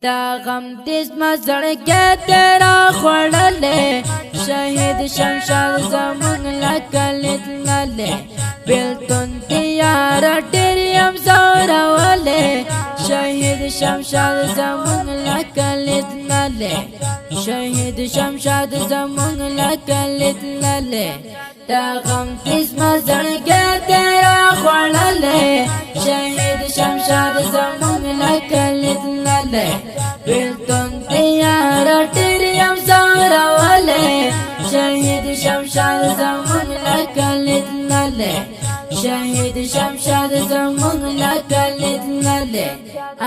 دا غم دیس مزړ کې تیرا خوړلې شهید شمشاد زمون لکلت للې بلتون تیار ډېریم زورولې شهید شمشاد زمون لکلت للې شهید شمشاد زمون لکلت للې دا غم دیس مزړ کې تیرا خوړلې شهید شمشاد زمون لکلت للې بلتون تیار ډېریم زورولې شهید شمشاد زمون لکلت للې شهید شمشاد زمون لکلت للې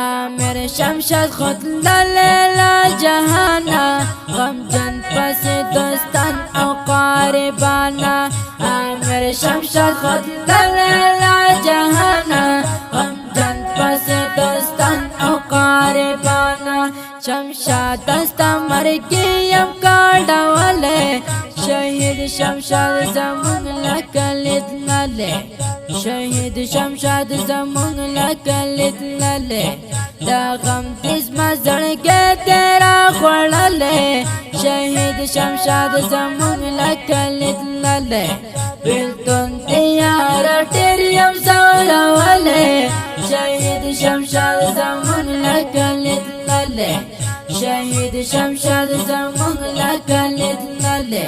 امیر شمشاد خود للې لا جهانا غم جن پس دوستان او قاربانا امیر شمشاد خود للې لا جهانا غم جن پس دوستان او قاربانا شمشاد دستا مرگیم کاڑولے شهید شمشاد زمون لکلت للے شهید شمشاد زمون لکلت للے دا غم تیز مزړ کې تیرا خوړلې شهید شمشاد زمون لکلت للے بلتون تیار ډېریم زورولې شهید شمشاد زمون لکلت للے شهید شمشاد زمون لکلت للے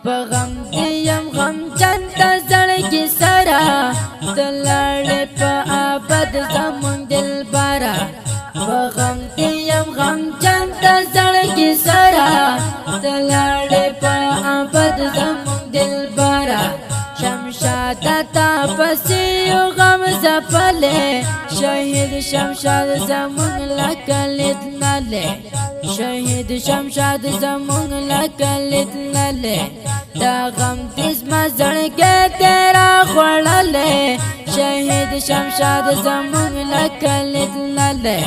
پغم دیم غم چند زړګي سرا تلړې په آباد زمون دل بارا پغم دیم غم چند زړګي سرا تلړې په آباد زمون دل بارا شمشاد تا پسیو غم زپلې شهید شمشاد زمون لکلت للې شهید شمشاد زمون لکلت للې دا غم تیز مزړ کې تیرا خوړلې شهید شمشاد زمون لکلت للې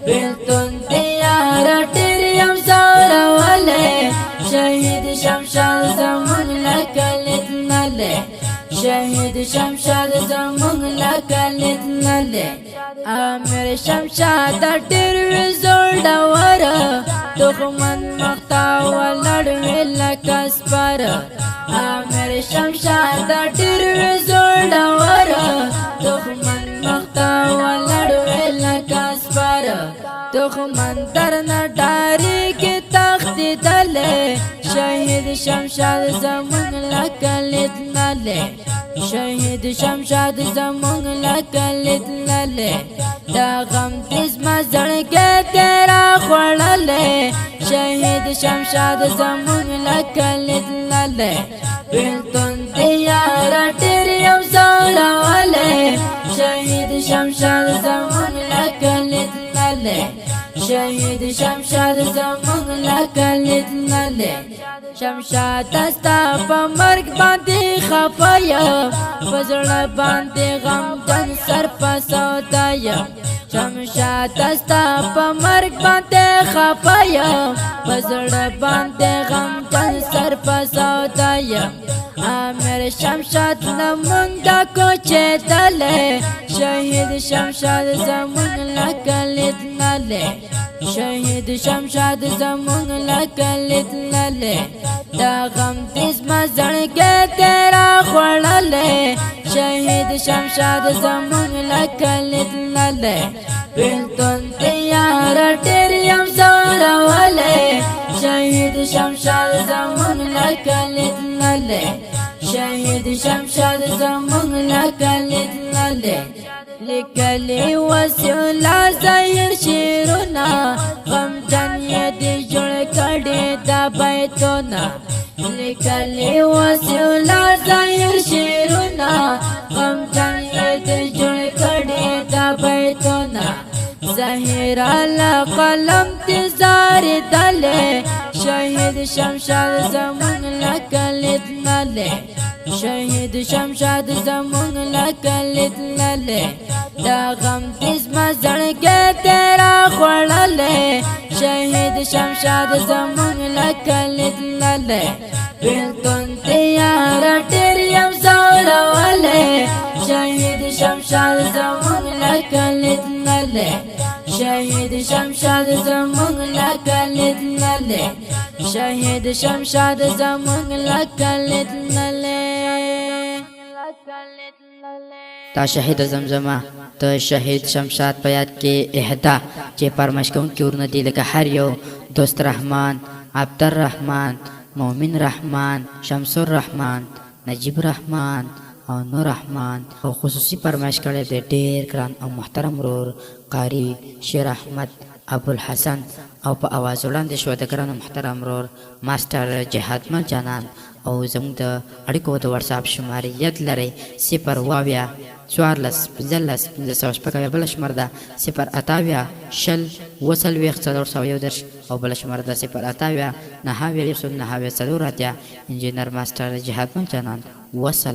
بلتون تیار ډېریم زورولې شهید شمشاد زمون لکلت للې شهید شمشاد زمون لکلت للې امیر شمشاد ډېر زوړ ډور دښمن مختا ولړ لکه سپر امیر شمشاد ډېر زوړ ډور دښمن مختا ولړ لکه سپر دښمن درنه ډاري کې تخت دلې شهید شمشاد زمون لکلت للې شهید شمشاد زمون لکلت للې دا غم تیز مزړ کې تیرا خوړلې شهید شمشاد زمون لکلت للې بلتون تیار ډېریم زورولې شهید شمشاد زمون لکلت للې شهید شمشاد زمون لکلت للې شمشاد دستا په مرګ باندې خفایم په زړه باندې غم جن سر په سودایم شمشاد دستا په مرګ باندې خفایم په زړه باندې غم جن سر په سودایم امیر شمشاد نمون دا کوچه دلې شهید شمشاد زمون لکلت للې شهید شمشاد زمون لکلت للې دا غم تیز مزړ کې تیرا خوړلې شهید شمشاد زمون لکلت للې بلتون تیار ډېریم زورولې شهید شمشاد زمون لکلت للې شهید شمشاد زمون لکلت للې لیکلی وسیلا ظاهر شیرونه غم جن یې دې جوړ کړې دا بیتونه لیکلی وسیلا ظاهر شیرونه غم جن یې دې جوړ کړې دا بیتونه ظاهر قلم تزار دلې شهید شمشاد زمون لکلت للې شهید شمشاد زمون لکلت للې دا غم تیز مزړ کې تیرا خوړلې شهید شمشاد زمون لکلت للې بلتون تیار ډېریم زورولې شهید شمشاد زمون لکلت للې شهید شمشاد زمونږ لکه لیدللی شهید شمشاد زمونږ لکه لیدللی تا شهید زمزمه د شهید شمشاد په یاد کې اهدا چې فرمایش کوونکي ورونه دي لکه هر یو دوست رحمان، عبدالرحمن، مومن رحمان، شمس الرحمن، نجیب رحمان او نور رحمان. او خصوصي فرمایش کړی دی ډېر ګران او محترم ورور قاری شیر احمد ابوالحسن او په اواز وړاندې شو د ګران محترم ورور ماسټر جهادمل جانان. او زموږ د اړیکو د واتساپ شمارې یاد لرئ 0 14 15 15 بل شمار ده 0 شل وصل ویخ 410 او بل شمار ده 0 9 انجینر ماسټر جهادمل جانان. وصل